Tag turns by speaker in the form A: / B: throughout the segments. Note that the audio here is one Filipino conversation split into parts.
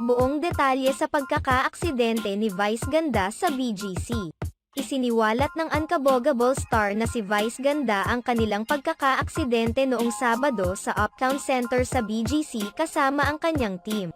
A: Buong detalye sa pagkakaaksidente ni Vice Ganda sa BGC. Isiniwalat ng Unkabogable star na si Vice Ganda ang kanilang pagkakaaksidente noong Sabado sa Uptown Center sa BGC kasama ang kanyang team.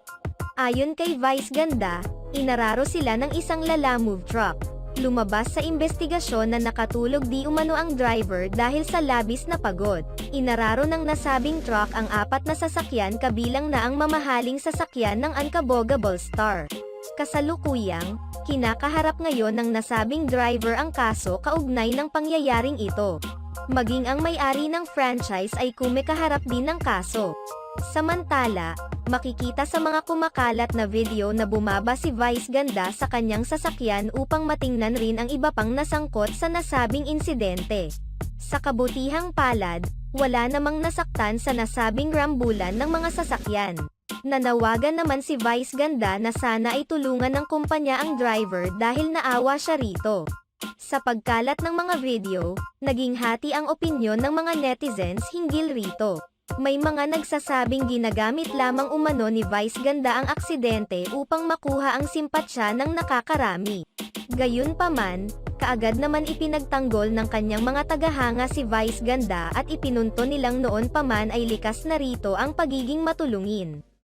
A: Ayon kay Vice Ganda, inararo sila ng isang lalamove truck. Lumabas sa investigasyon na nakatulog di umano ang driver dahil sa labis na pagod. Inararo ng nasabing truck ang 4 na sasakyan kabilang na ang mamahaling sasakyan ng Unkabogable star. Kasalukuyang, kinakaharap ngayon ng nasabing driver ang kaso kaugnay ng pangyayaring ito. Maging ang may-ari ng franchise ay kumikaharap din ng kaso. Samantala, makikita sa mga kumakalat na video na bumaba si Vice Ganda sa kanyang sasakyan upang matingnan rin ang iba pang nasangkot sa nasabing insidente. Sa kabutihang palad, wala namang nasaktan sa nasabing rambulan ng mga sasakyan. Nanawagan naman si Vice Ganda na sana ay tulungan ng kumpanya ang driver dahil naawa siya rito. Sa pagkalat ng mga video, naging hati ang opinyon ng mga netizens hinggil rito. May mga nagsasabing ginagamit lamang umano ni Vice Ganda ang aksidente upang makuha ang simpatsya ng nakakarami. Gayunpaman, kaagad naman ipinagtanggol ng kanyang mga tagahanga si Vice Ganda at ipinunto nilang noon pa man ay likas na rito ang pagiging matulungin.